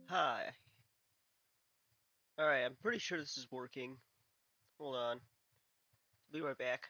Hi. Alright, I'm pretty sure this is working. Hold on. Be right back.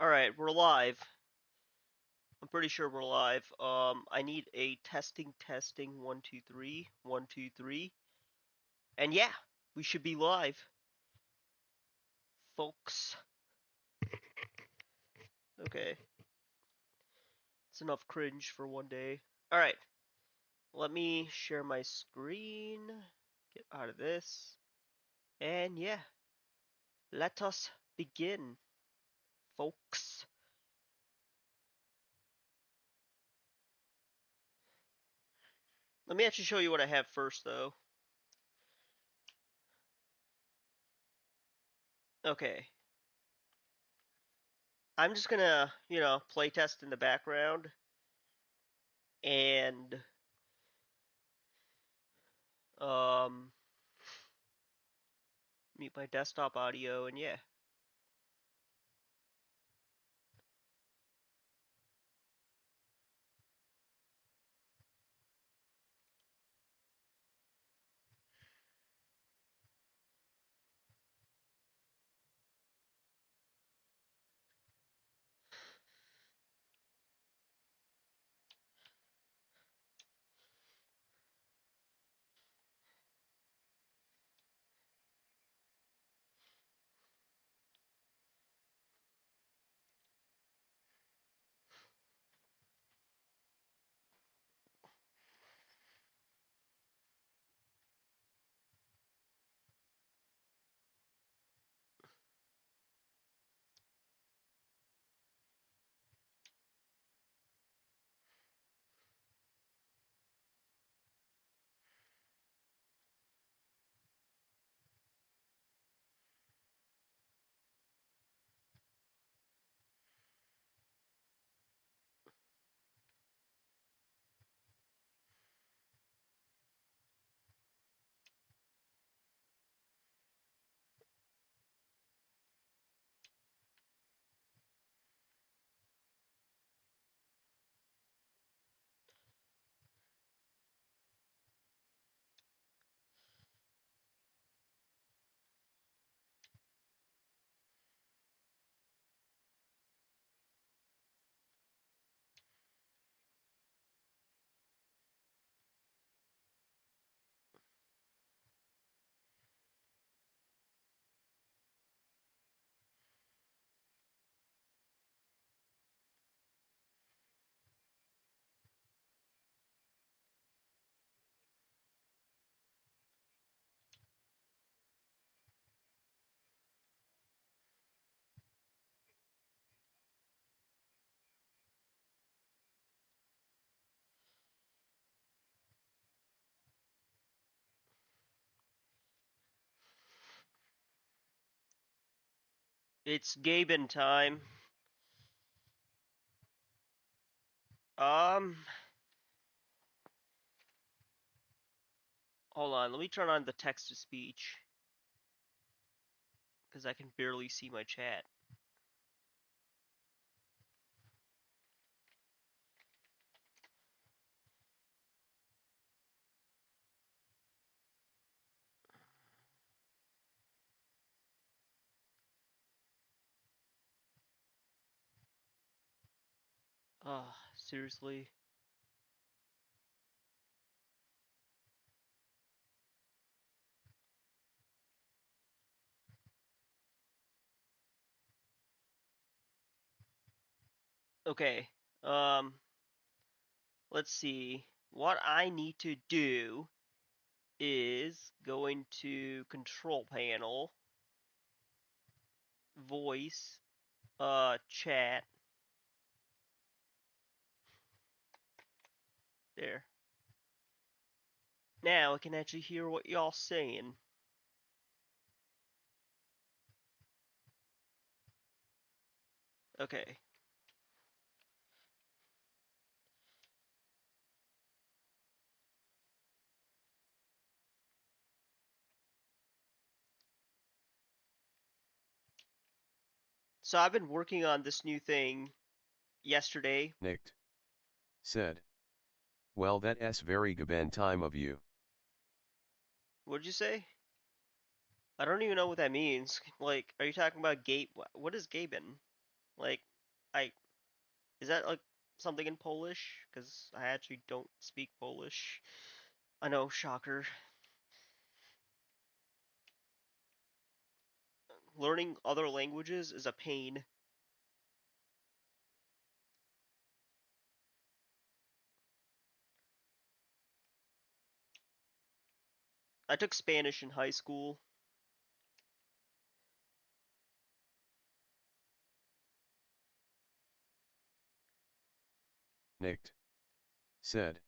Alright, we're live. I'm pretty sure we're live. I need a testing 1 2 3 1 2 3. And yeah, we should be live. Folks. Okay. It's enough cringe for one day. Alright. Let me share my screen. Get out of this. And yeah. Let us begin, folks. Let me actually show you what I have first, though. Okay. I'm just gonna, play test in the background and um, mute my desktop audio, and yeah. It's Gaben time. Um, Hold on. Let me turn on the text to speech because I can barely see my chat. Seriously. Okay. Um, let's see. What I need to do is go into control panel, voice, chat. There. Now I can actually hear what y'all saying. Okay. So I've been working on this new thing yesterday. Nicked. Said. Well, that's very Gaben time of you. What'd you say? I don't even know what that means. Like, are you talking about Gabe? What is Gaben? Like, I is that like something in Polish? Because I actually don't speak Polish. I know, shocker. Learning other languages is a pain. I took Spanish in high school. Nicked. Said.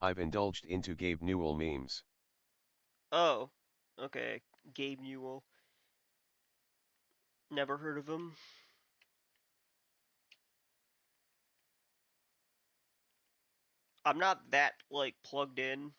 I've indulged into Gabe Newell memes. Oh, okay. Gabe Newell. Never heard of him. I'm not that like plugged in.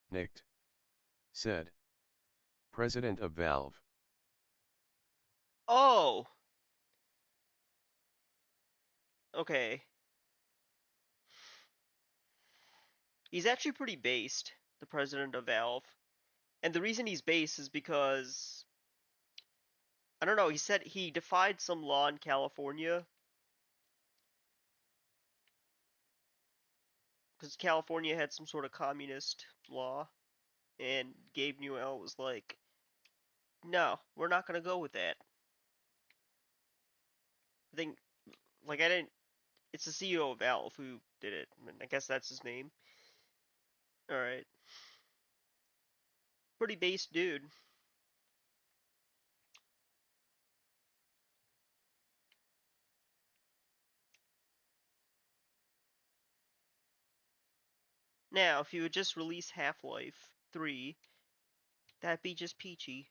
Nicked. Said. President of Valve. Oh, okay. He's actually pretty based, the president of Valve. And the reason he's based is because I don't know, he said he defied some law in California because California had some sort of communist law, and Gabe Newell was like, "No, we're not gonna go with that." I think, like, I didn't. It's the CEO of Valve who did it. I mean, I guess that's his name. All right, pretty base dude. Now, if you would just release Half-Life 3, that'd be just peachy.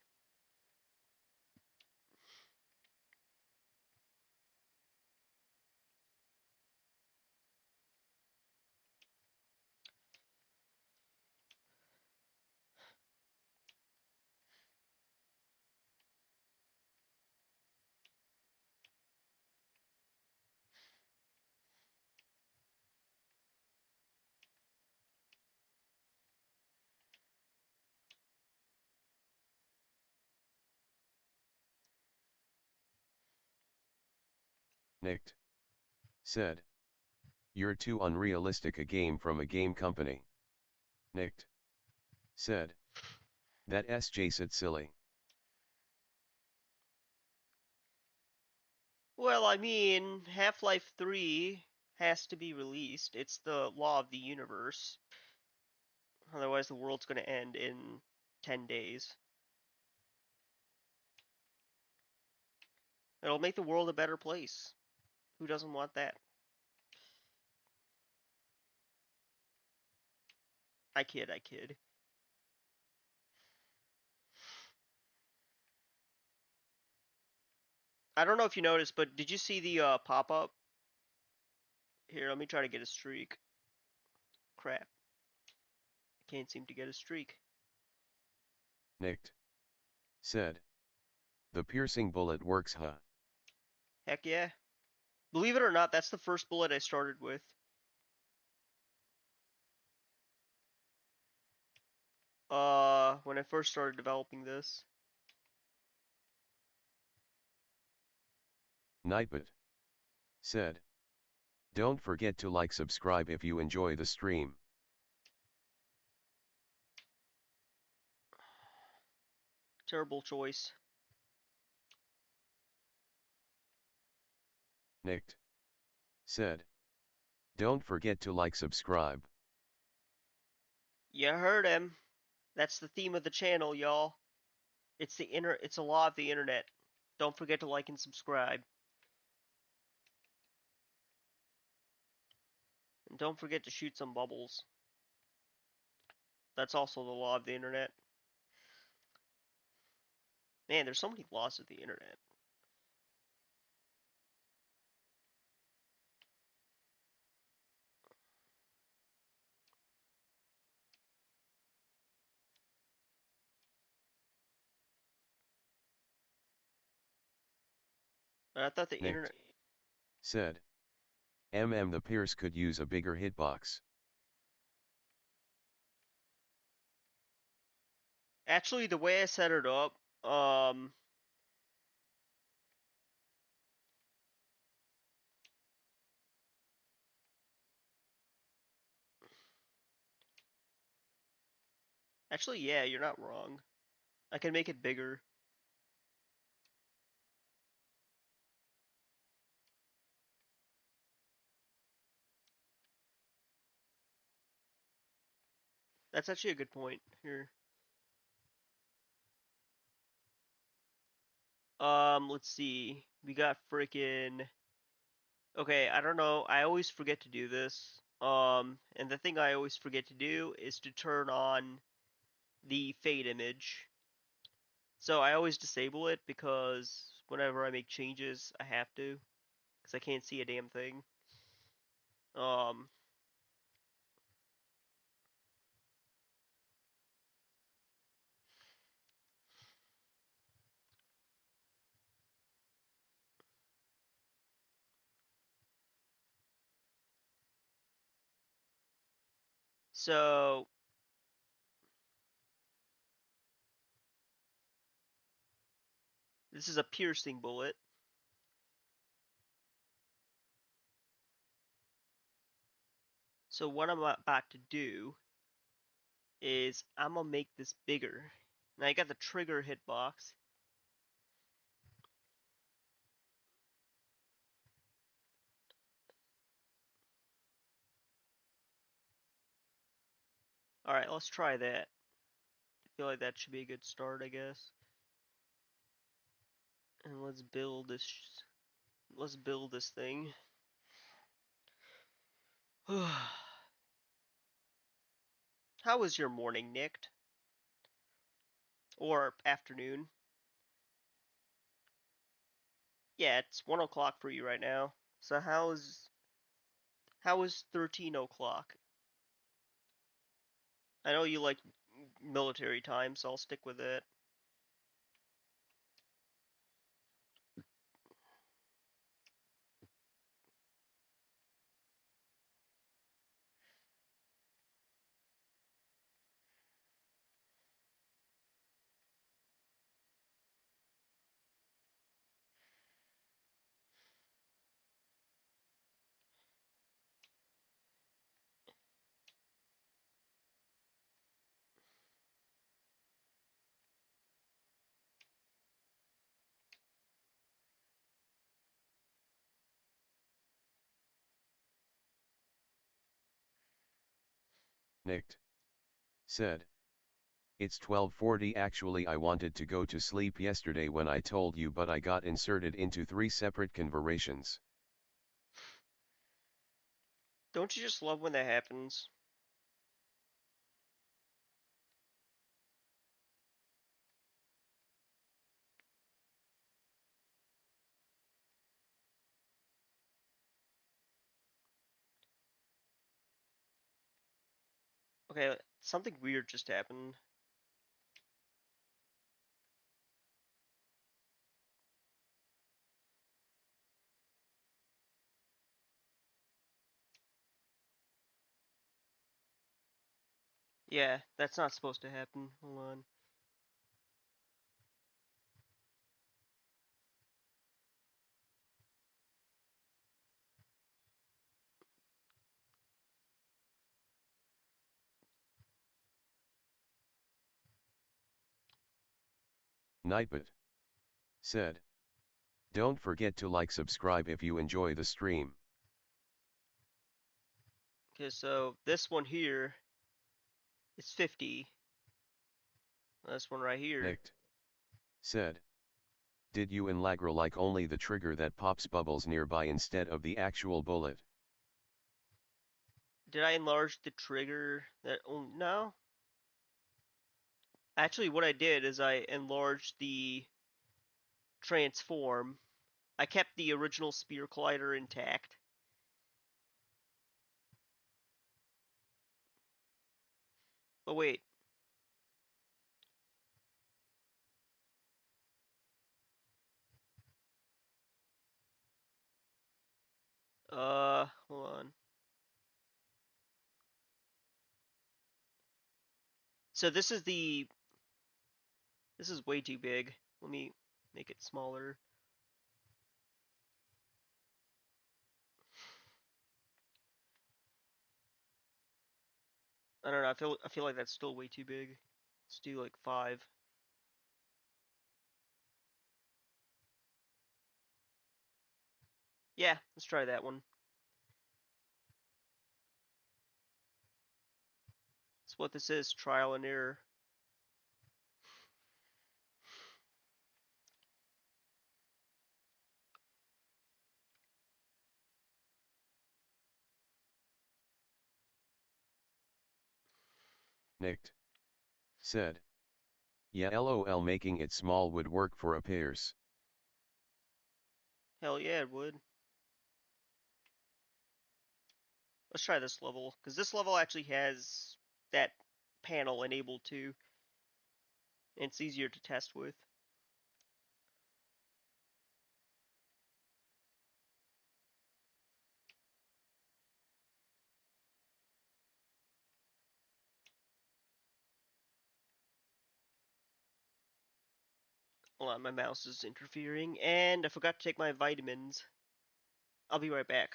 Nicked. Said. You're too unrealistic a game from a game company. Nicked. Said. That SJ said silly. Well, I mean, Half-Life 3. has to be released. It's the law of the universe. Otherwise, the world's going to end in 10 days. It'll make the world a better place. Who doesn't want that? I kid, I kid. I don't know if you noticed, but did you see the pop-up? Here, let me try to get a streak. Crap. I can't seem to get a streak. Nicked. Said. The piercing bullet works, huh? Heck yeah. Believe it or not, that's the first bullet I started with. When I first started developing this. Nightbot. Said. Don't forget to like subscribe if you enjoy the stream. Terrible choice. Nicked. Said. Don't forget to like subscribe. You heard him. That's the theme of the channel, y'all. It's a law of the internet. Don't forget to like and subscribe. And don't forget to shoot some bubbles. That's also the law of the internet. Man, there's so many laws of the internet. But I thought the Nicked. internet. Said. The Pierce could use a bigger hitbox. Actually, the way I set it up, actually, yeah, you're not wrong. I can make it bigger. That's actually a good point here. Let's see. We got freaking. Okay, I don't know. I always forget to do this. And the thing I always forget to do is to turn on the fade image. So I always disable it because whenever I make changes, I have to, because I can't see a damn thing. Um, so this is a piercing bullet. So what I'm about to do is I'm gonna make this bigger. Now I got the trigger hitbox. All right, let's try that. I feel like that should be a good start, I guess. And let's build this. Let's build this thing. How was your morning, Nick? Or afternoon? Yeah, it's 1 o'clock for you right now. So how is 13 o'clock? I know you like military time, so I'll stick with it. Nicked. Said. It's 12:40. Actually, I wanted to go to sleep yesterday when I told you, but I got inserted into 3 separate conversations. Don't you just love when that happens? Okay, something weird just happened. Yeah, that's not supposed to happen. Hold on. Nightbot. Said. Don't forget to like subscribe if you enjoy the stream. Okay, so this one here is 50. This one right here. Nicked. Said. Did you in Lagra like only the trigger that pops bubbles nearby instead of the actual bullet? Did I enlarge the trigger? That no. Actually, what I did is I enlarged the transform. I kept the original spear collider intact. But wait. Hold on. So this is the. This is way too big. Let me make it smaller. I don't know. I feel like that's still way too big. Let's do like 5. Yeah, let's try that one. That's what this is. Trial and error. Nicked. Said. Yeah, lol, making it small would work for repairs. Hell yeah, it would. Let's try this level, because this level actually has that panel enabled too, and it's easier to test with. Hold on, my mouse is interfering, and I forgot to take my vitamins. I'll be right back.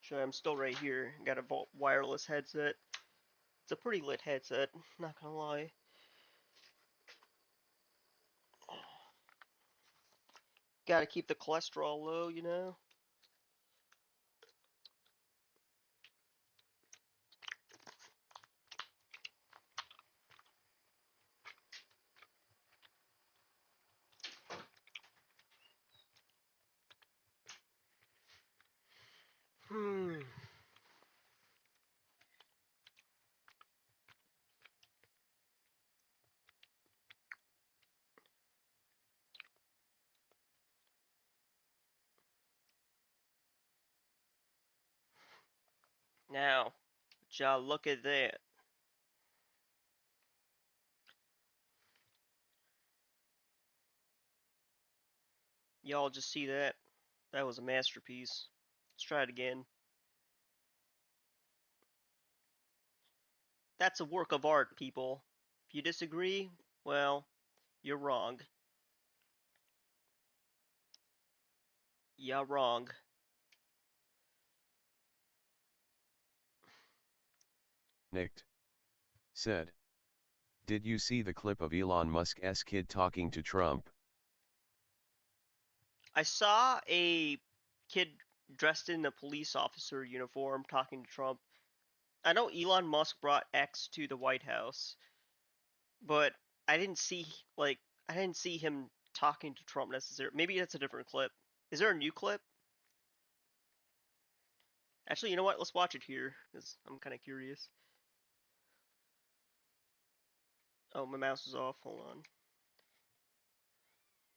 Sure, I'm still right here. Got a wireless headset. It's a pretty lit headset, not gonna lie. Gotta keep the cholesterol low, you know? Hmm. Now, y'all look at that. Y'all just see that? That was a masterpiece. Let's try it again. That's a work of art, people. If you disagree, well, you're wrong. You're wrong. Nicked. Said. Did you see the clip of Elon Musk's kid talking to Trump? I saw a kid dressed in a police officer uniform talking to Trump. I know Elon Musk brought X to the White House, but I didn't see like I didn't see him talking to Trump necessarily. Maybe that's a different clip. Is there a new clip? Actually, you know what? Let's watch it here because I'm kind of curious. Oh, my mouse is off. Hold on.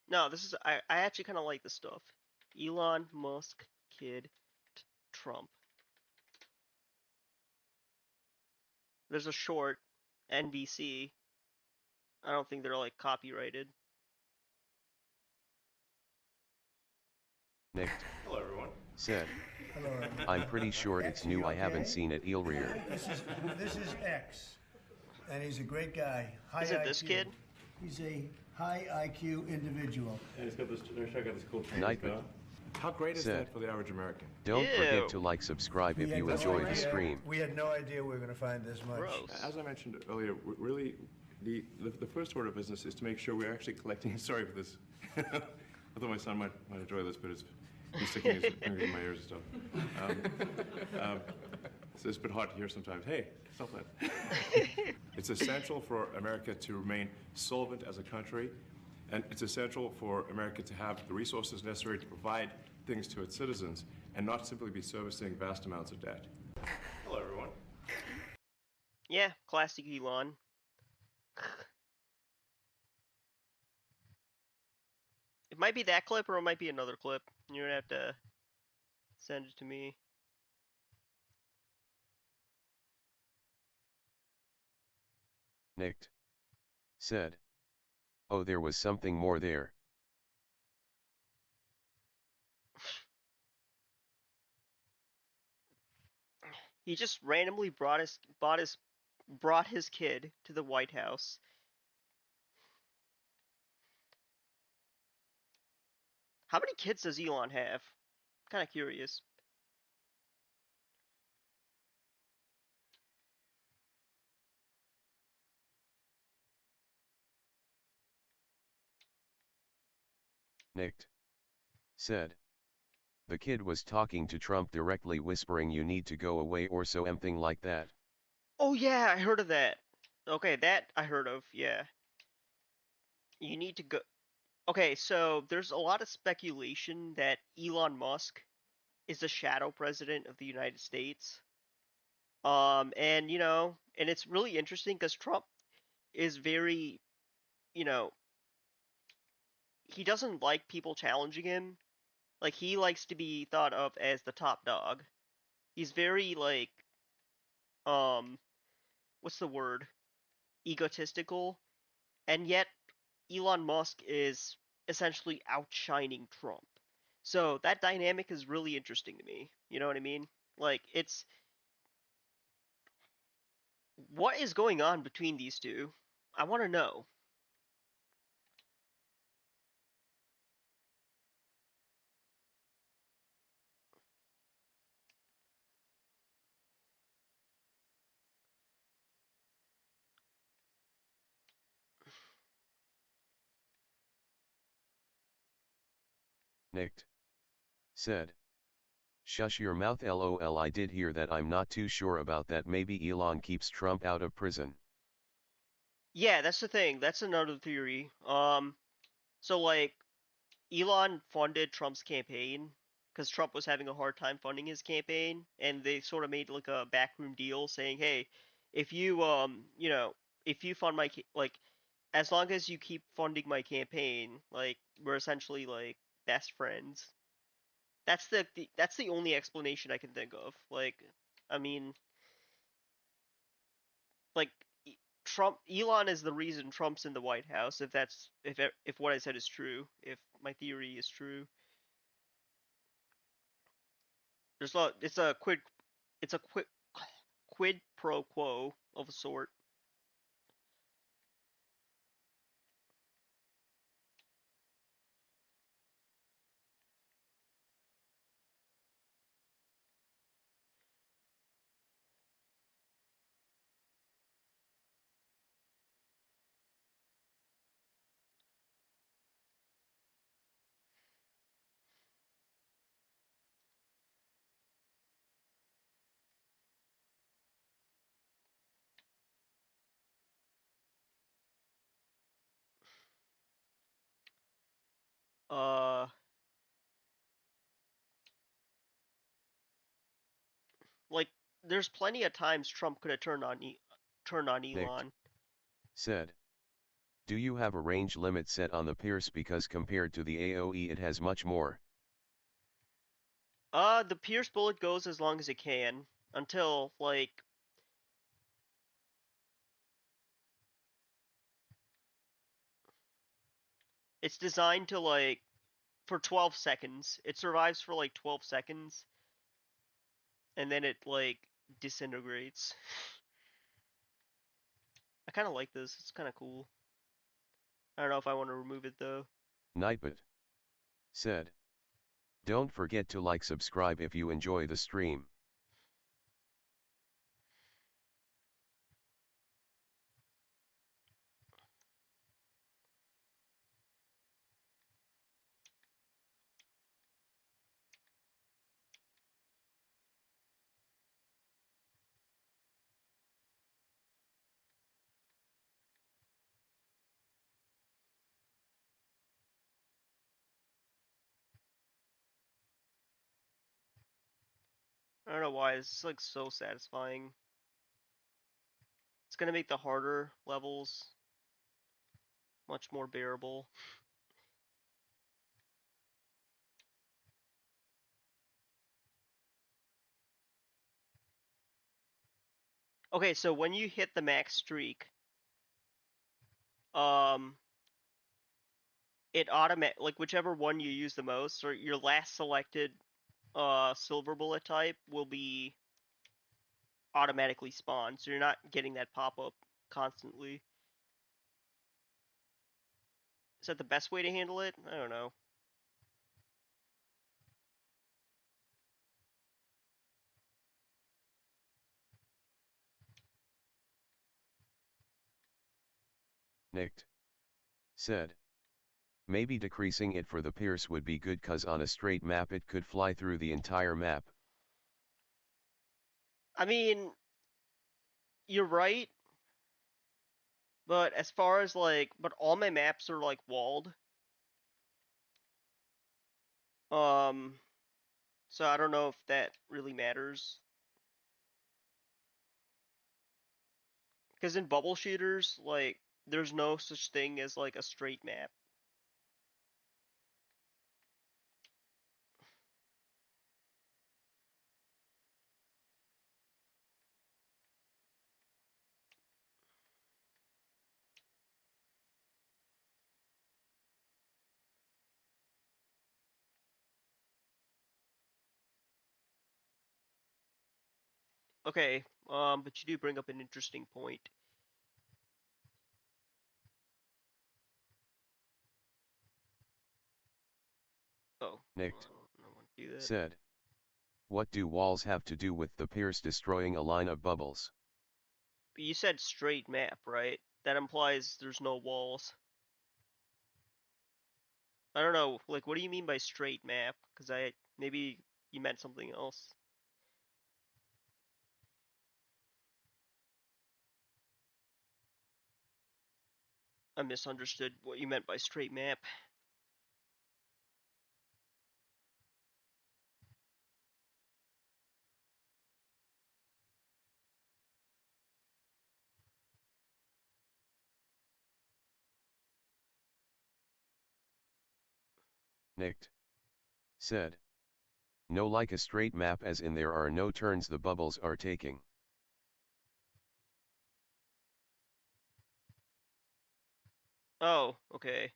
No, this is I actually kind of like this stuff. Elon Musk kid Trump. There's a short NBC. I don't think they're like copyrighted. Nicked. Hello, everyone. Said. Hello, everyone. I'm pretty sure X, it's are new. you I haven't okay? seen it. Eelrear. This is X, and he's a great guy. High Is it this IQ. kid? He's a high IQ individual. And he's got this. Check out this cool train. Nightbot. How great is Said. that for the average American? Don't Ew. forget to like, subscribe if you enjoy the stream. We had no idea we were going to find this much. Gross. As I mentioned earlier, really, the first order of business is to make sure we're actually collecting. Sorry for this. I thought my son might enjoy this, but he's sticking his fingers in my ears and stuff. So it's a bit hard to hear sometimes. Hey, stop that. It's essential for America to remain solvent as a country, and it's essential for America to have the resources necessary to provide things to its citizens and not simply be servicing vast amounts of debt. Hello, everyone. Yeah, classic Elon. It might be that clip or it might be another clip. You're gonna have to send it to me. Nicked. Said. Oh, there was something more there. He just randomly brought his kid to the White House. How many kids does Elon have? Kind of curious. Nicked. Said. The kid was talking to Trump directly, whispering you need to go away or something like that. Oh yeah, I heard of that. Okay, that I heard of. Yeah. You need to go. Okay, so there's a lot of speculation that Elon Musk is the shadow president of the United States. And and it's really interesting because Trump is very, you know, he doesn't like people challenging him. Like he likes to be thought of as the top dog. He's very like, um, what's the word? Egotistical, and yet Elon Musk is essentially outshining Trump. So that dynamic is really interesting to me. You know what I mean? Like it's what is going on between these two? I want to know. Nicked. Said. Shush your mouth, lol. I did hear that. I'm not too sure about that. Maybe Elon keeps Trump out of prison. Yeah, that's the thing. That's another theory. So like Elon funded Trump's campaign because Trump was having a hard time funding his campaign, and they sort of made like a backroom deal saying, "Hey, if you if you fund my like as long as you keep funding my campaign, like we're essentially like best friends." That's the only explanation I can think of. Like, I mean, like Elon is the reason Trump's in the White House. If that's if what I said is true, if my theory is true, it's a quid pro quo of a sort. there's plenty of times Trump could have turned on Nicked. Elon. Said. Do you have a range limit set on the Pierce because compared to the AOE it has much more? The Pierce bullet goes as long as it can until like it's designed to like for 12 seconds. It survives for like 12 seconds and then it like disintegrates. I kind of like this. It's kind of cool. I don't know if I want to remove it though. Nightbot. Said. Don't forget to like subscribe if you enjoy the stream. I don't know why. It's like so satisfying. It's gonna make the harder levels much more bearable. Okay, so when you hit the max streak, um, it like whichever one you use the most, or your last selected silver bullet type will be automatically spawned, so you're not getting that pop up constantly. Is that the best way to handle it? I don't know. Nicked. Said. Maybe decreasing it for the Pierce would be good cause on a straight map it could fly through the entire map. I mean, you're right, but as far as like, but all my maps are like walled. Um, so I don't know if that really matters. Because in bubble shooters, like, there's no such thing as like a straight map. Okay, but you do bring up an interesting point. Oh, Nicked. I don't want to do that. Said. What do walls have to do with the Pierce destroying a line of bubbles? But you said straight map, right? That implies there's no walls. I don't know, like, what do you mean by straight map? Because maybe you meant something else. I misunderstood what you meant by straight map. Nicked. Said. No, like a straight map as in there are no turns the bubbles are taking. Oh, okay.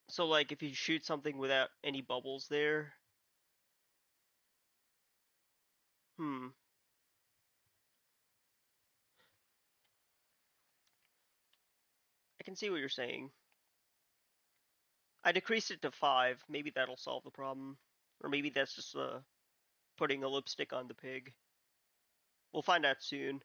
So, like, if you shoot something without any bubbles there, hmm, I can see what you're saying. I decreased it to 5. Maybe that'll solve the problem. Or maybe that's just putting a lipstick on the pig. We'll find out soon.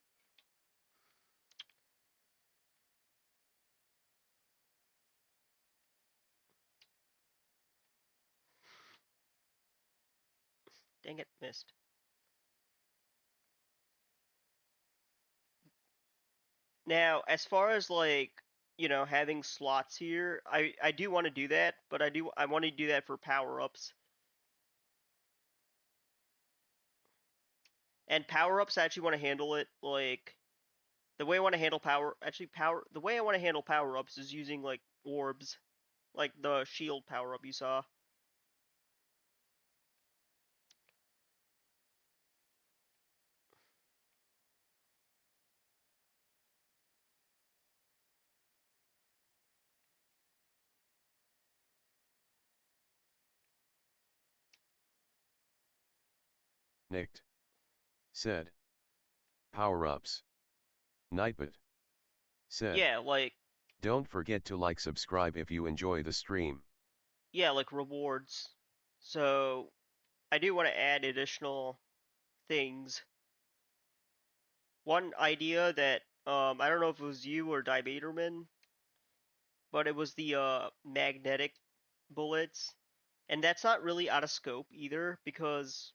Dang it, missed. Now, as far as like, having slots here, I do want to do that, but I want to do that for power-ups. And power-ups, I actually want to handle it like the way I want to handle the way I want to handle power-ups is using like orbs, like the shield power-up you saw. Nicked. Said. Power-ups. Nightbot. Said. Yeah, like Don't forget to like subscribe if you enjoy the stream. yeah, like rewards. So I do want to add additional things. One idea that I don't know if it was you or Dibaterman, but it was the magnetic bullets, and that's not really out of scope either because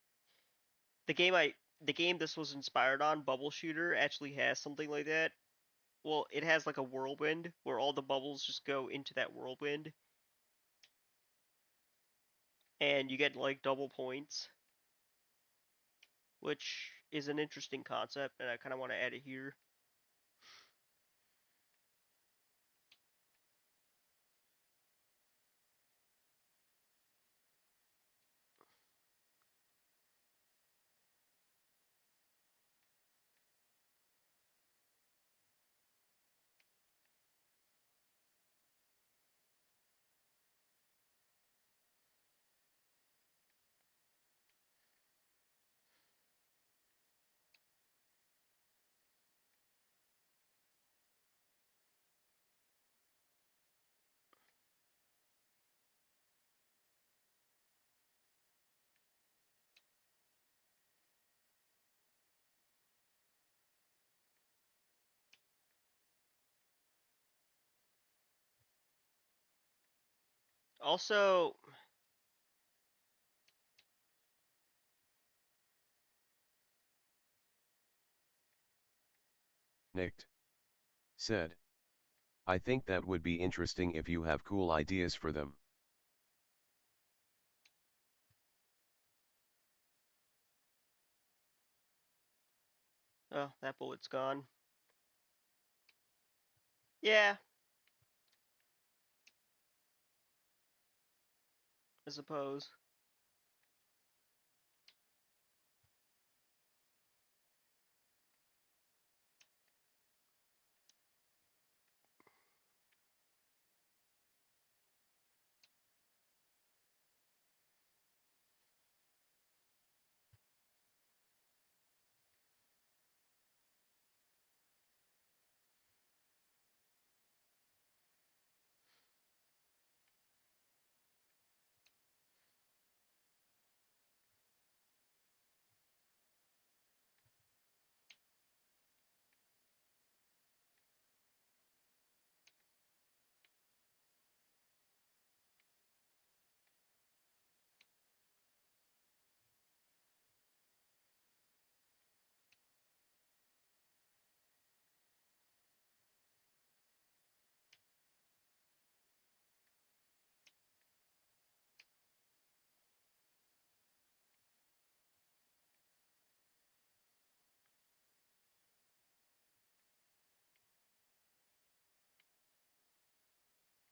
the game this was inspired on, Bubble Shooter, actually has something like that. Well, it has like a whirlwind where all the bubbles just go into that whirlwind, and you get like double points, which is an interesting concept, and I kind of want to add it here. Also, Nicked. Said. I think that would be interesting if you have cool ideas for them. oh, that bullet's gone. Yeah, I suppose.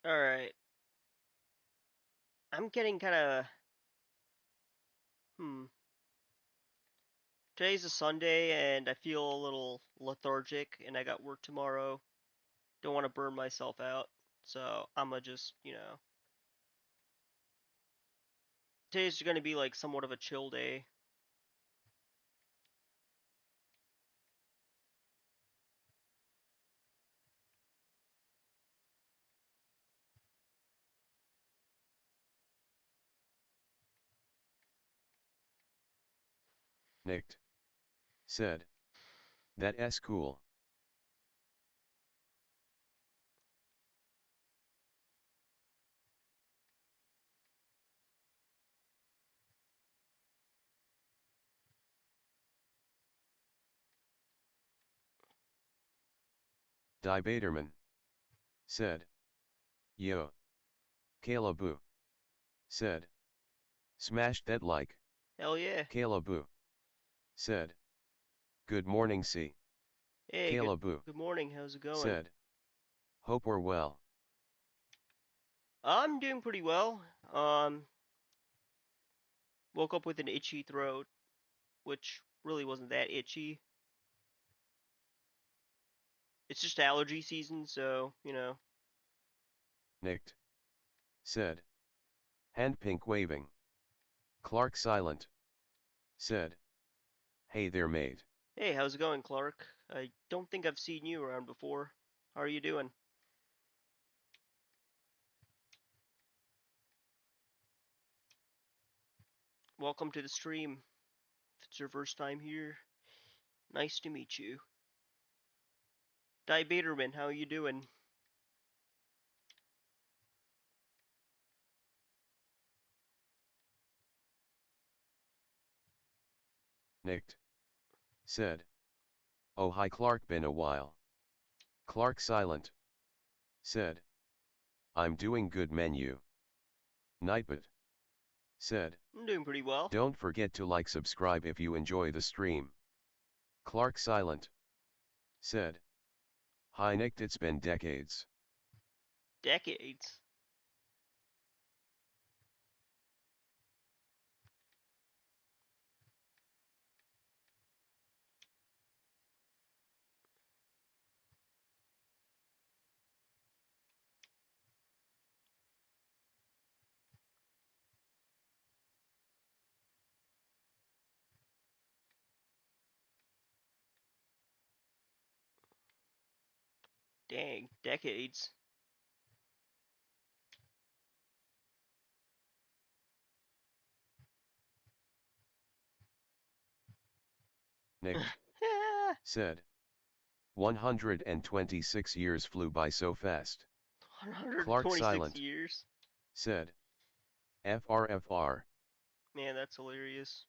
All right. I'm getting kind of hmm. Today's a Sunday and I feel a little lethargic and I got work tomorrow. Don't want to burn myself out. So, I'm gonna just, today's going to be like somewhat of a chill day. Nicked. Said. That's cool. Dibaterman. Said. Yo. Caleboo. Said. Smash that like. Hell yeah. Caleboo. Said. Good morning, C. Hey, Caleboo, good morning. How's it going? said. Hope we're well. I'm doing pretty well. Woke up with an itchy throat, which really wasn't that itchy. It's just allergy season, so, Nicked. Said. Hand pink waving. Clark silent. Said. Hey there, mate. Hey, how's it going, Clark? I don't think I've seen you around before. How are you doing? Welcome to the stream. If it's your first time here, nice to meet you. Baterman, how you doing? Nicked. Said. Oh hi Clark, been a while. Clark silent. Said. I'm doing good menu. Nightbot. Said. I'm doing pretty well. Don't forget to like subscribe if you enjoy the stream. Clark silent. Said. Hi Nicked, it's been decades. Decades. Dang, decades. Nicked. Said. 126 years flew by so fast. Clark 126 silent. years. Said. FRFR. Man, that's hilarious.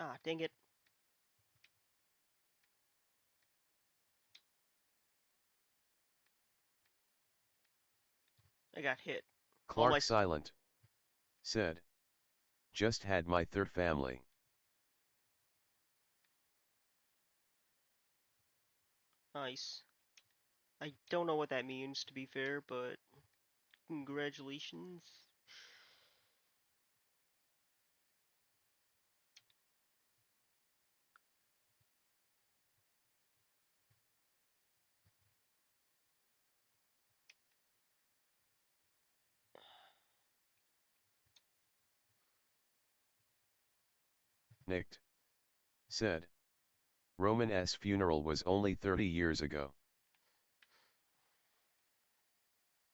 Ah, dang it. I got hit. All my Clark silent. Said. Just had my third family. nice. I don't know what that means, to be fair, but congratulations. Nicked. Said. Roman S. funeral was only 30 years ago.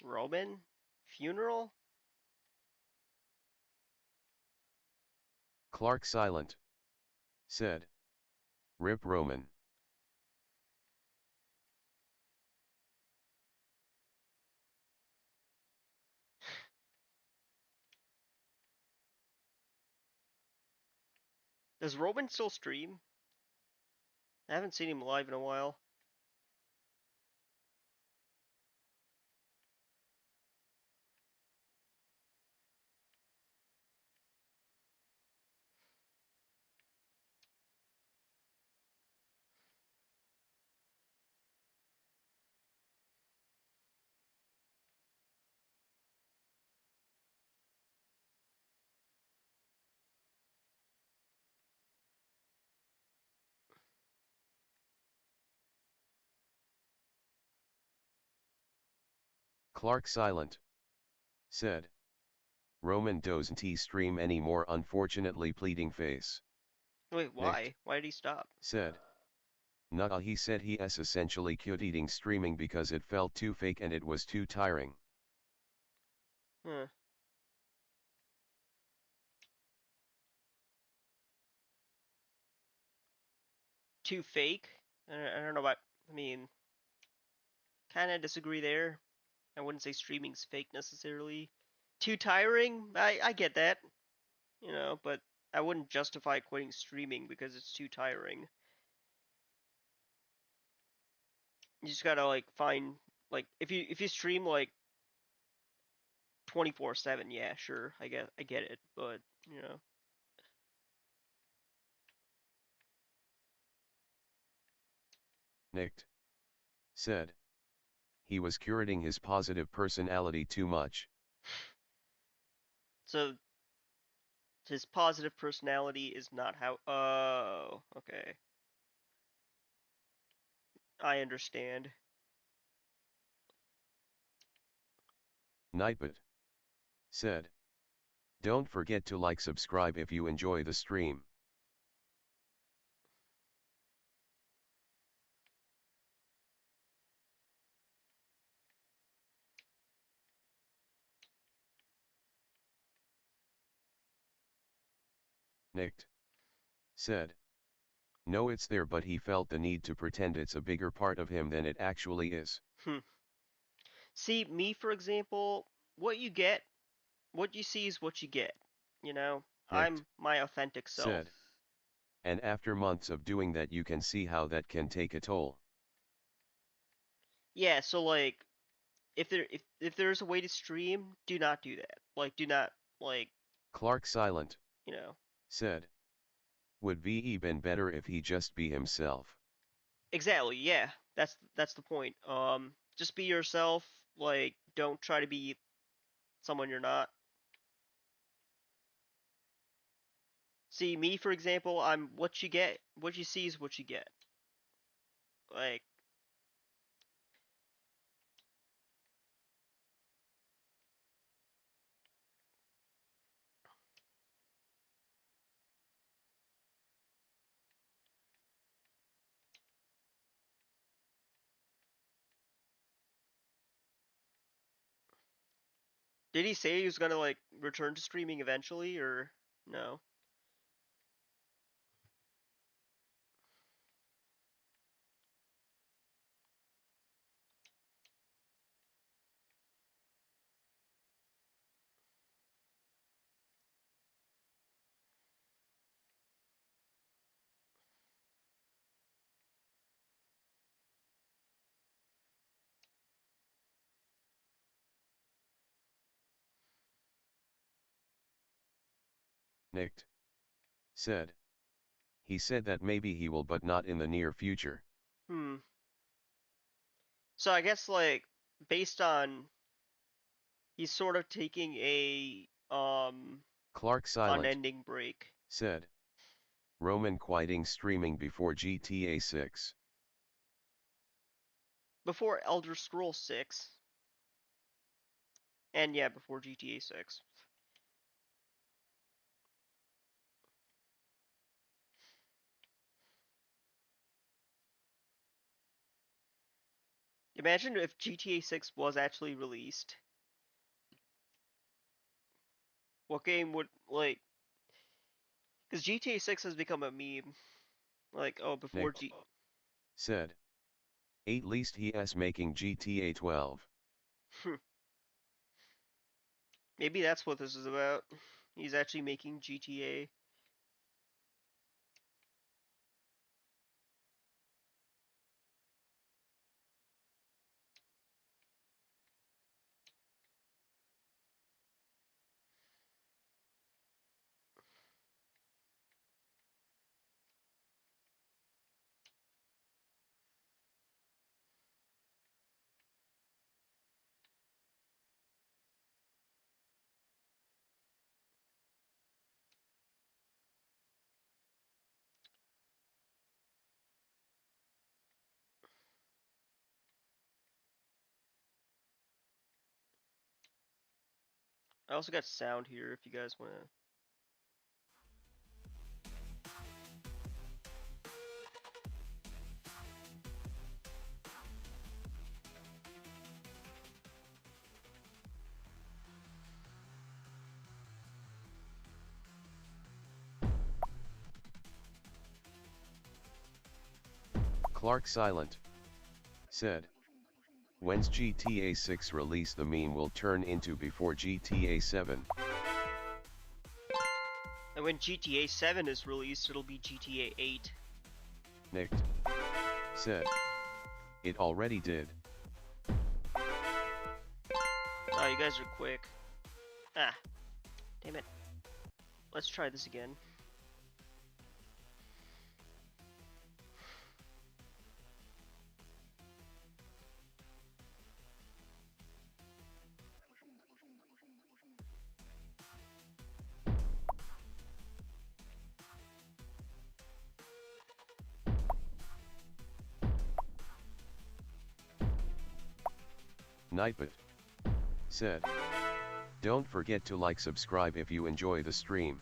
Roman? Funeral? Clark silent. Said. Rip Roman. Does Roman still stream? I haven't seen him live in a while. Clark silent. Said. Roman doesn't he stream anymore, unfortunately, pleading face. Wait, Nicked. why? Why did he stop? Said. Nah, he said he s essentially quit eating streaming because it felt too fake and it was too tiring. Huh. Too fake? I don't know about. I mean, kind of disagree there. I wouldn't say streaming's fake necessarily. Too tiring? I get that. But I wouldn't justify quitting streaming because it's too tiring. You just gotta like find like if you stream like 24/7, yeah, sure, I get it, but you know. Nicked. Said. He was curating his positive personality too much. So his positive personality is not how. Oh, okay. I understand. Nightbot. Said. Don't forget to like subscribe if you enjoy the stream. Nicked. Said. No, it's there, but he felt the need to pretend it's a bigger part of him than it actually is. See, me for example, what you see is what you get. You know, Nicked. I'm my authentic self. Said. And after months of doing that, you can see how that can take a toll. Yeah, so like if there's a way to stream, do not do that. Like do not like, Clark Silent. you know. Said. Would VE been better if he just be himself? Exactly, yeah. That's the point. Just be yourself, like don't try to be someone you're not. See, me for example, I'm what you get, what you see is what you get. Like did he say he was gonna like return to streaming eventually or no? Nicked. Said. He said that maybe he will, but not in the near future. Hmm. So I guess like based on he's sort of taking a Clark Silent. unending break. Said. Roman quieting streaming before GTA 6. Before Elder Scrolls 6. And yeah, before GTA 6. Imagine if GTA 6 was actually released. What game would like? Because GTA 6 has become a meme. Like, oh, before Nicked. Said. At least he is making GTA 12. Maybe that's what this is about. He's actually making GTA. I also got sound here if you guys want to. Clark Silent. Said. When's GTA 6 release? The meme will turn into before GTA 7. And when GTA 7 is released, it'll be GTA 8. Nicked. Said. It already did. Oh, you guys are quick. Ah, damn it. Let's try this again. Nightbot said, don't forget to like subscribe if you enjoy the stream.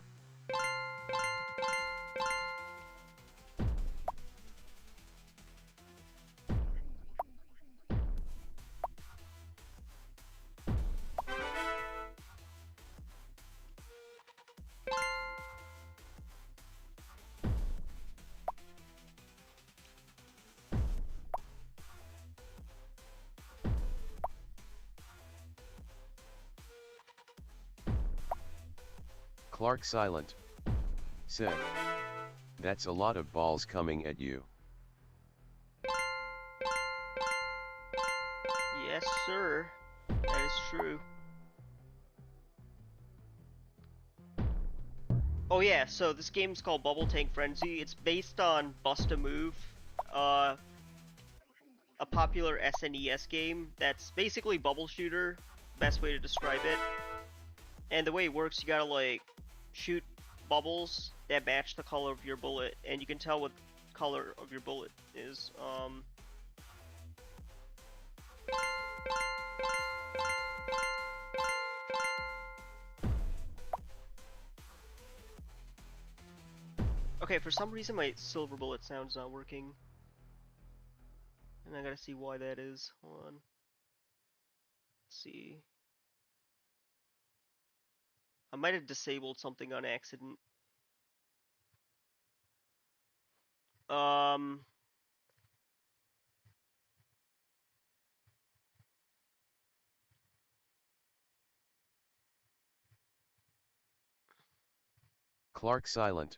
Clark Silent said, that's a lot of balls coming at you. Yes, sir. That is true. Oh yeah, so this game's called Bubble Tank Frenzy. It's based on Bust a Move, a popular SNES game that's basically bubble shooter, best way to describe it. And the way it works, you gotta like shoot bubbles that match the color of your bullet, and you can tell what color of your bullet is. Okay, for some reason my silver bullet sound's not working. And I gotta see why that is. Hold on. Let's see. I might have disabled something on accident. Um, Clark Silent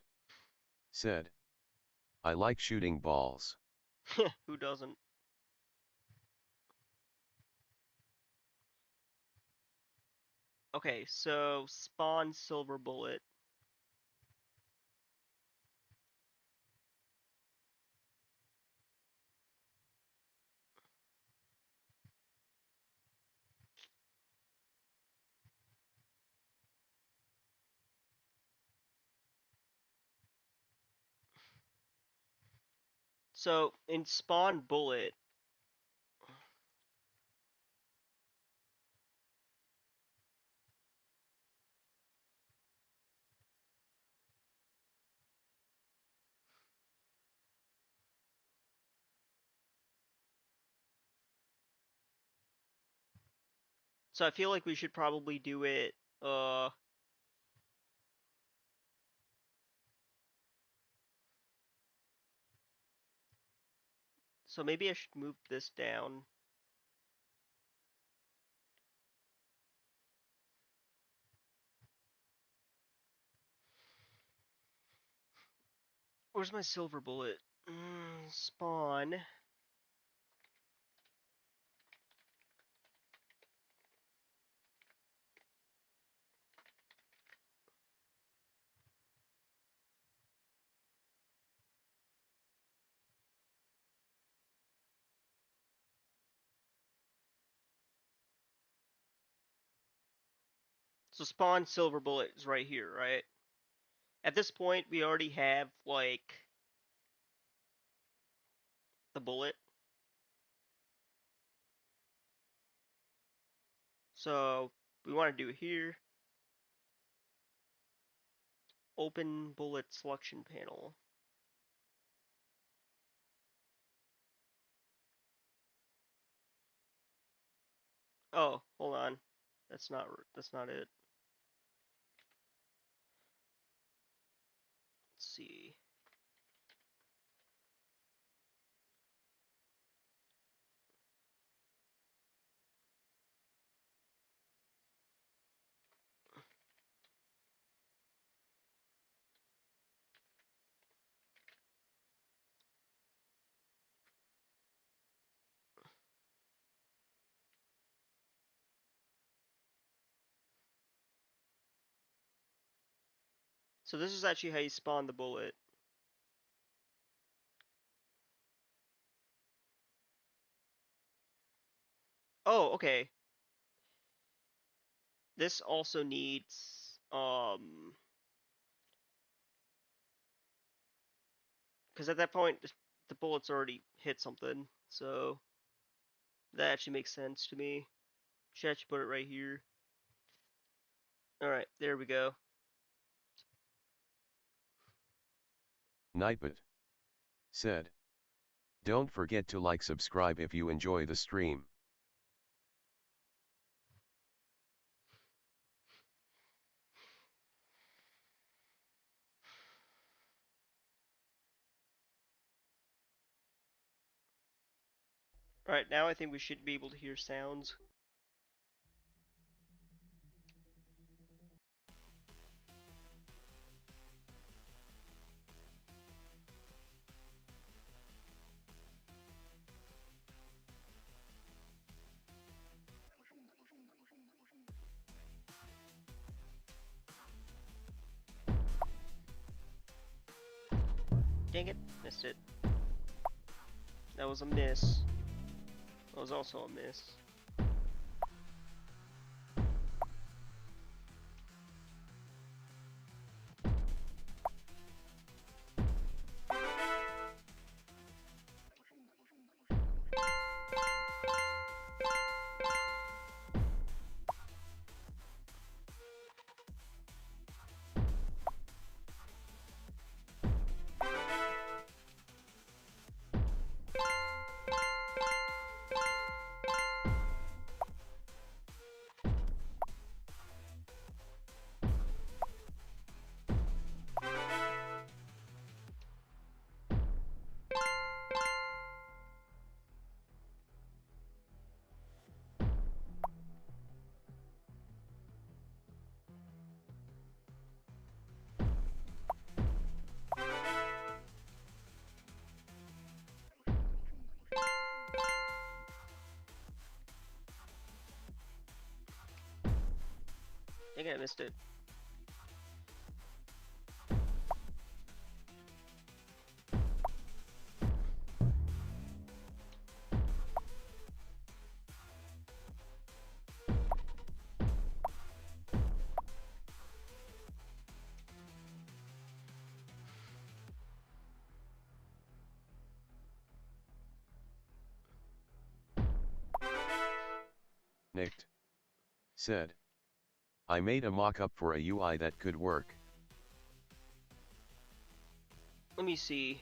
said, I like shooting balls. who doesn't? Okay, so spawn silver bullet. So in spawn bullet, so I feel like we should probably do it, so maybe I should move this down. Where's my silver bullet? Spawn. So spawn silver bullet is right here, right? At this point, we already have, like, the bullet. So we want to do it here. Open bullet selection panel. Oh, hold on. That's not it. Let's see. So this is actually how you spawn the bullet. Oh, okay. This also needs because at that point the bullet's already hit something, so that actually makes sense to me. Should actually put it right here. All right, there we go. Nightbot said, "Don't forget to like subscribe if you enjoy the stream." All right, now I think we should be able to hear sounds. Dang it, missed it. That was a miss. That was also a miss. Dang it, I missed it. Nicked said, "I made a mock-up for a UI that could work." Let me see.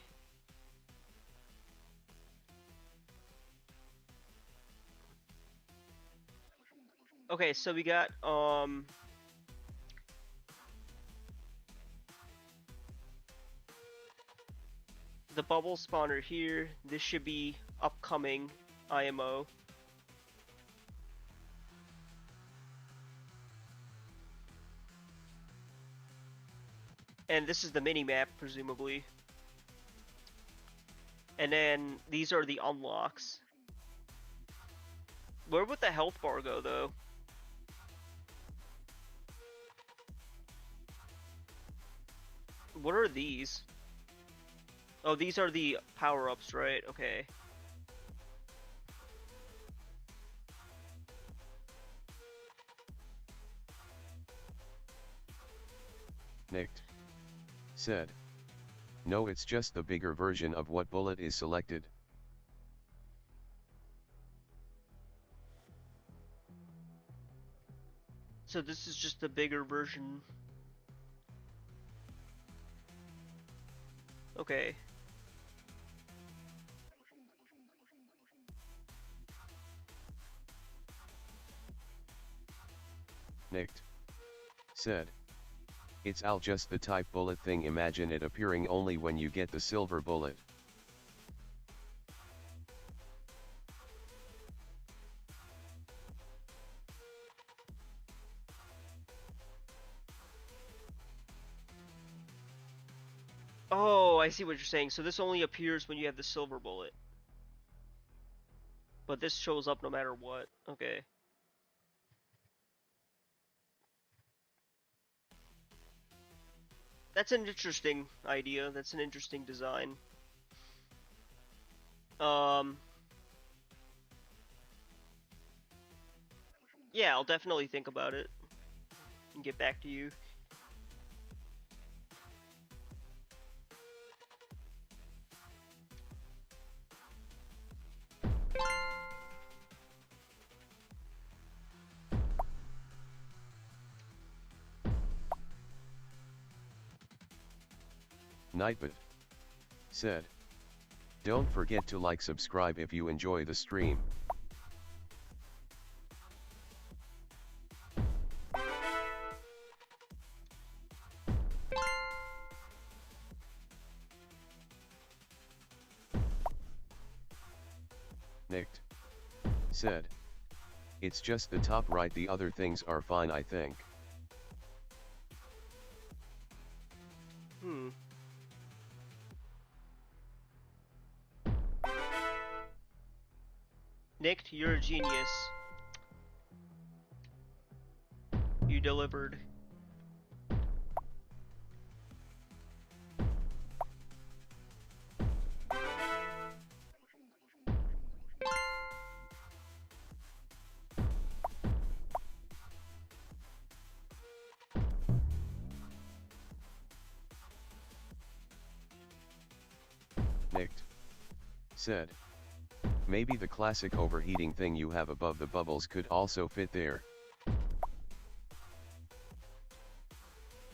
Okay, so we got the bubble spawner here. This should be upcoming IMO. And this is the mini map, presumably. And then these are the unlocks. Where would the health bar go, though? What are these? Oh, these are the power-ups, right? Okay. Nicked said, "No, it's just the bigger version of what bullet is selected." So this is just the bigger version. Okay. Nicked said, "It's all just the type bullet thing. Imagine it appearing only when you get the silver bullet." Oh, I see what you're saying. So this only appears when you have the silver bullet. But this shows up no matter what. Okay. That's an interesting idea. That's an interesting design. Um, yeah, I'll definitely think about it and get back to you. Nightbot said, don't forget to like subscribe if you enjoy the stream. Nicked said, it's just the top right, the other things are fine I think. Hmm. Nick, you're a genius. You delivered. Nicked said, maybe the classic overheating thing you have above the bubbles could also fit there.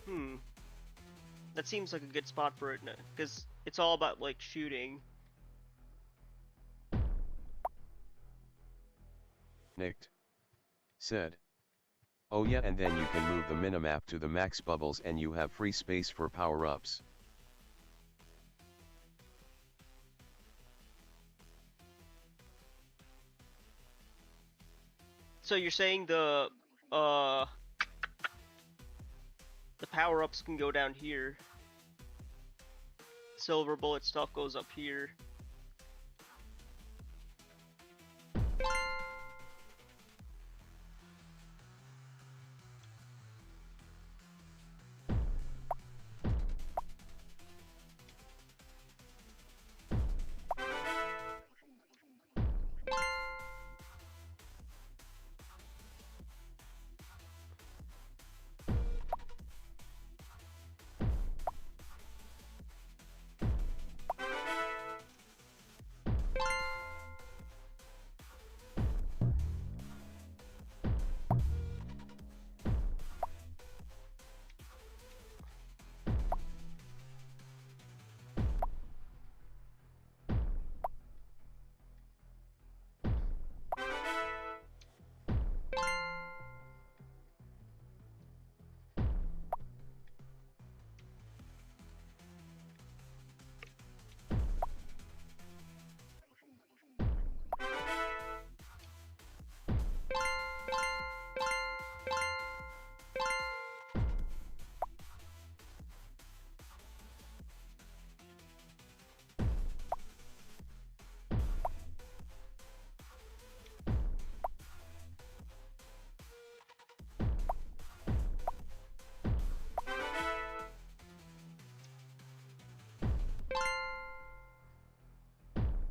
Hmm. That seems like a good spot for it, because it's all about, like, shooting. Nicked said, oh yeah, and then you can move the minimap to the max bubbles and you have free space for power-ups. So you're saying the power-ups can go down here. Silver bullet stuff goes up here.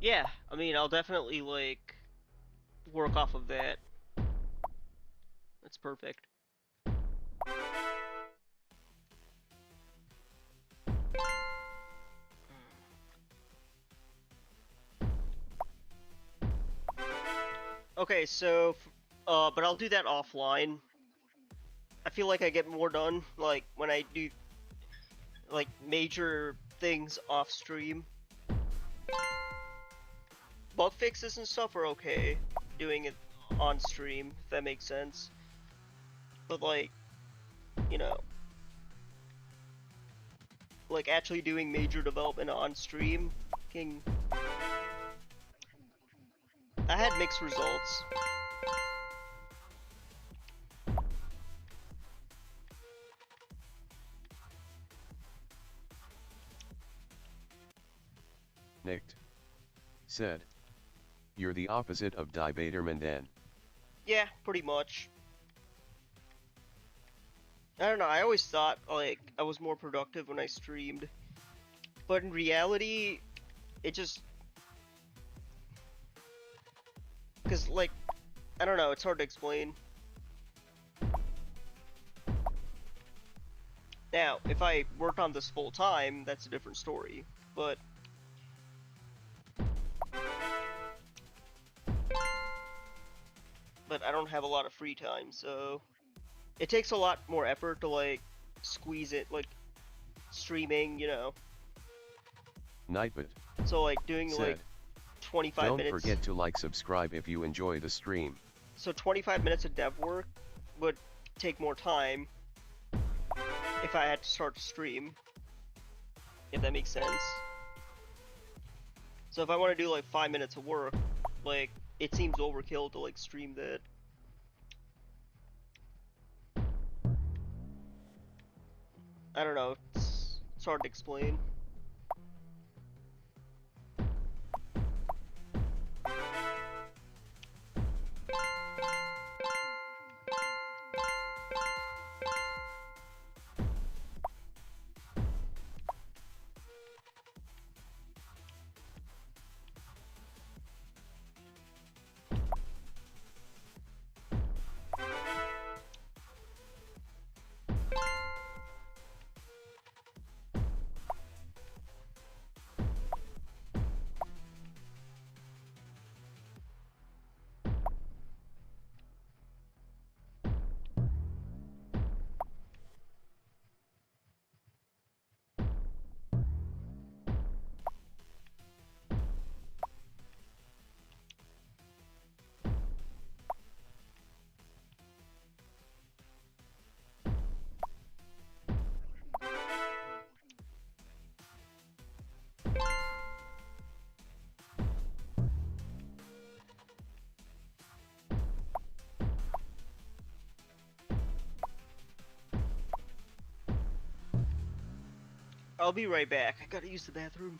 Yeah, I mean, I'll definitely, like, work off of that. That's perfect. Okay, so, but I'll do that offline. I feel like I get more done, like, when I do, like, major things off stream. Bug fixes and stuff are okay, doing it on stream, if that makes sense. But, like, you know, like, actually doing major development on stream, can... I had mixed results. Nicked said, you're the opposite of Die Baderman then. Yeah, pretty much. I don't know. I always thought like I was more productive when I streamed, but in reality, it just because like I don't know. It's hard to explain. Now, if I worked on this full time, that's a different story. But I don't have a lot of free time, so it takes a lot more effort to like squeeze it, like streaming, you know. Nightbot So like doing like said, 25 don't minutes. forget to like subscribe if you enjoy the stream. So 25 minutes of dev work would take more time if I had to start to stream, if that makes sense. So if I want to do like 5 minutes of work, like it seems overkill to like stream that. I don't know. It's hard to explain. I'll be right back. I gotta use the bathroom.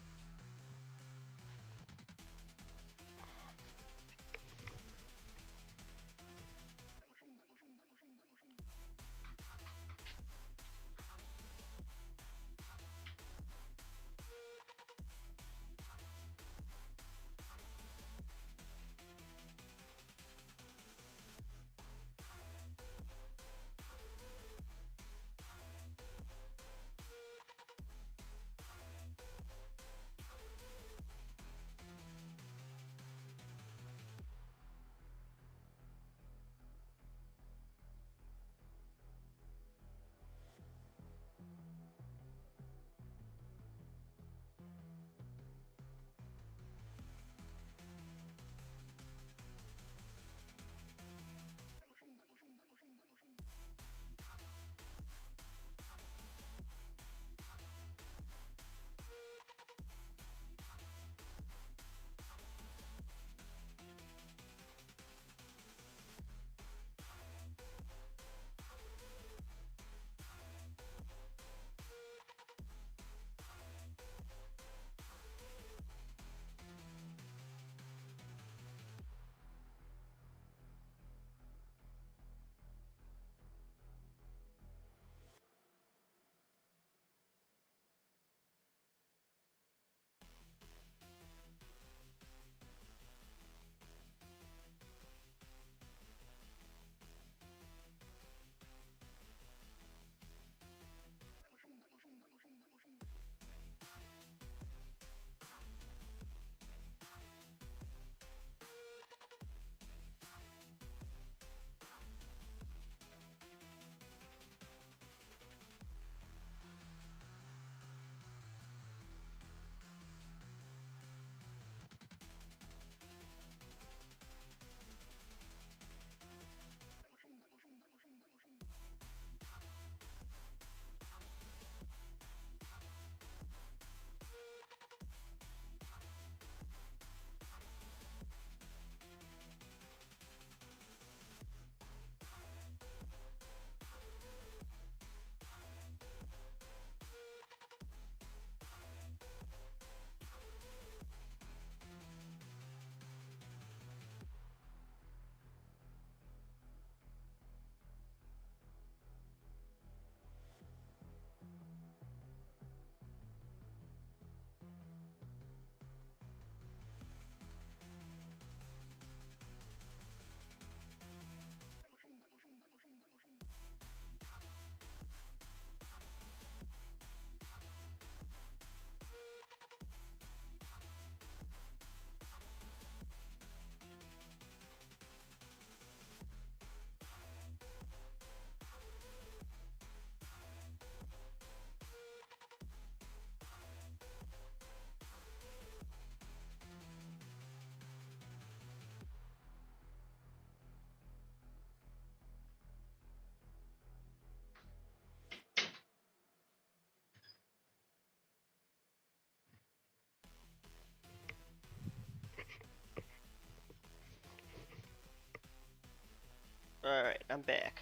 I'm back.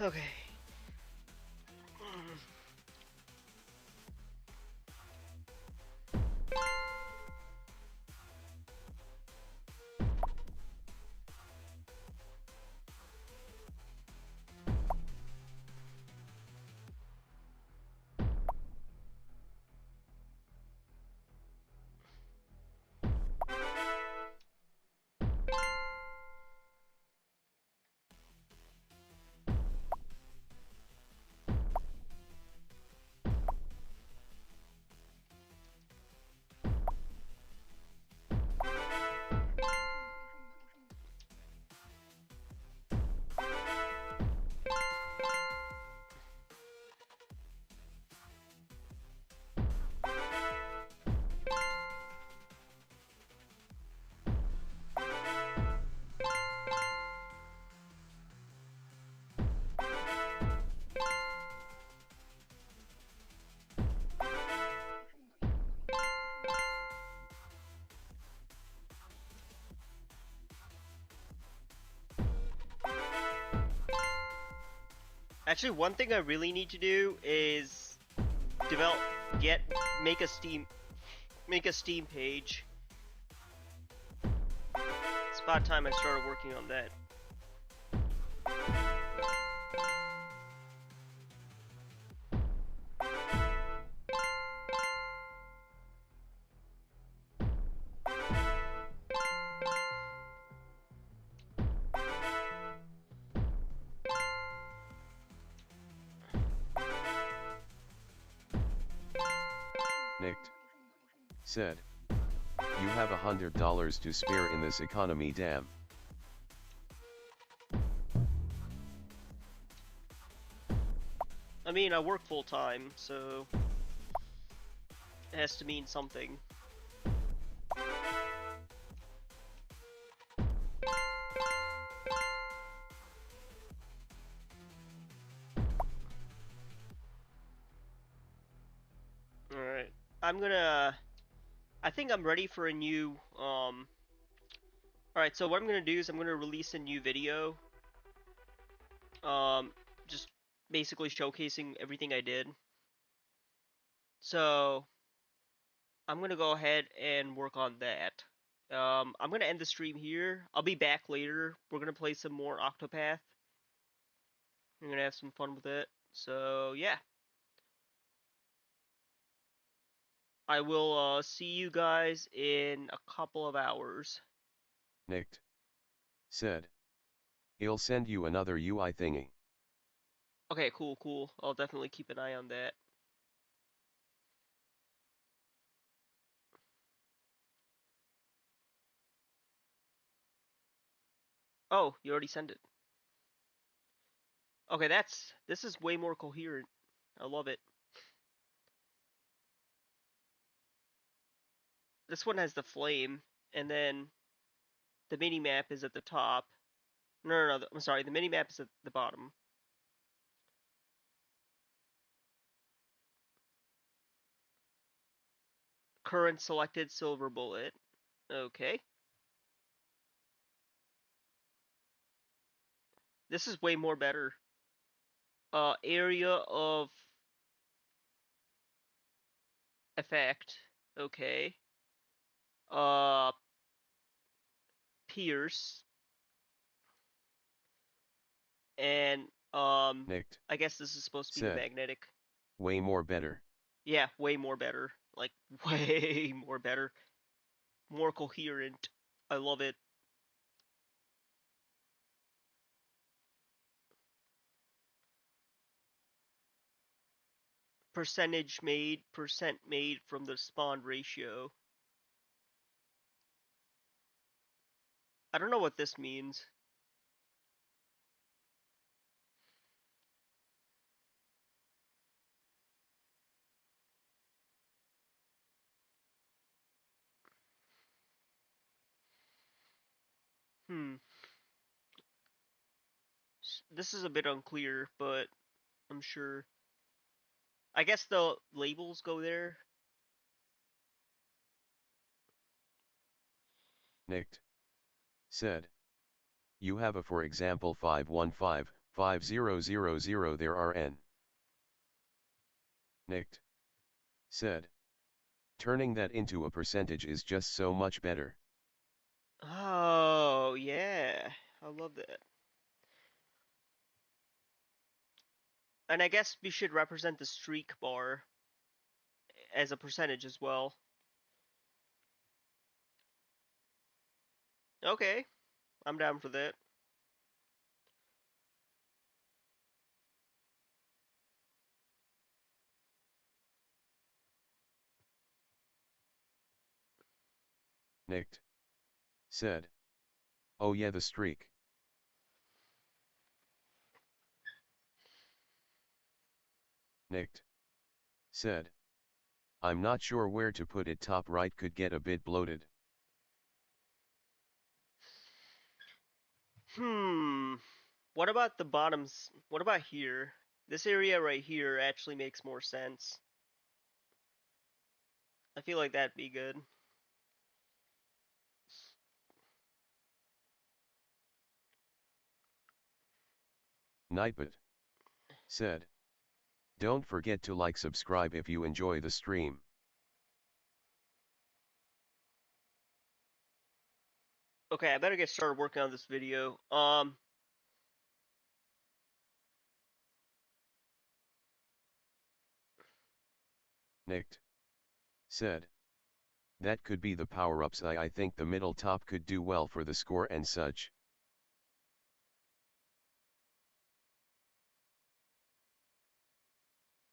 Okay. Actually, one thing I really need to do is develop, get, make a Steam page. It's about time I started working on that. said, you have $100 to spare in this economy, damn. I mean, I work full time, so it has to mean something. Alright. I think I'm ready for a new, Alright, so what I'm gonna do is I'm gonna release a new video. Just basically showcasing everything I did. So, I'm gonna go ahead and work on that. I'm gonna end the stream here. I'll be back later. We're gonna play some more Octopath. We're gonna have some fun with it. So, yeah. I will see you guys in a couple of hours. Nicked. Said. He'll send you another UI thingy. Okay, cool. I'll definitely keep an eye on that. Oh, you already sent it. Okay, this is way more coherent. I love it. This one has the flame, and then the mini map is at the top. No, I'm sorry. The mini map is at the bottom. Current selected silver bullet. Okay. This is way more better. Area of effect. Okay. Uh, Pierce. And, Nicked. I guess this is supposed to be the Said. magnetic. Way more better. Yeah, way more better. Like, way more better. More coherent. I love it. Percent made from the spawn ratio. I don't know what this means. Hmm. This is a bit unclear, but I'm sure. I guess the labels go there. Nicked. Said. You have a for example 5155000 there are n. Nicked. Said. Turning that into a percentage is just so much better. Oh, yeah. I love that. And I guess we should represent the streak bar as a percentage as well. Okay, I'm down for that. Nicked. Said. Oh yeah, the streak. Nicked. Said. I'm not sure where to put it, top right could get a bit bloated. Hmm. What about the bottoms? What about here? This area right here actually makes more sense. I feel like that'd be good. Nightbot. Said. Don't forget to like subscribe if you enjoy the stream. Okay, I better get started working on this video. Nicked. Said. That could be the power-ups. I think the middle top could do well for the score and such.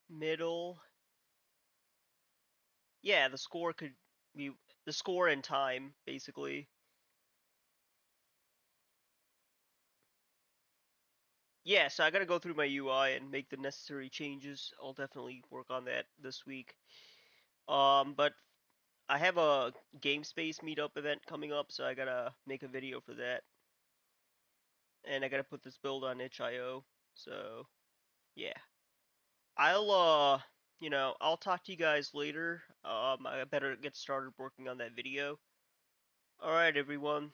Middle. Yeah, the score could the score and time basically. Yeah, so I gotta go through my UI and make the necessary changes. I'll definitely work on that this week. But I have a game space meetup event coming up, so I gotta make a video for that, and I gotta put this build on itch.io. So yeah, I'll I'll talk to you guys later. I better get started working on that video. All right, everyone,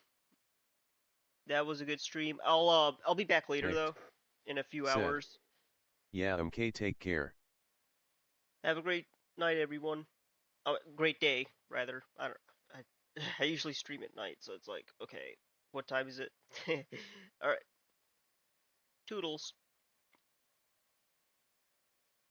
that was a good stream. I'll be back later Nicked. though, in a few Said. hours. Yeah, MK, take care. Have a great night, everyone. Oh, great day, rather. I don't. I, I usually stream at night, so it's like, okay, what time is it? All right, toodles.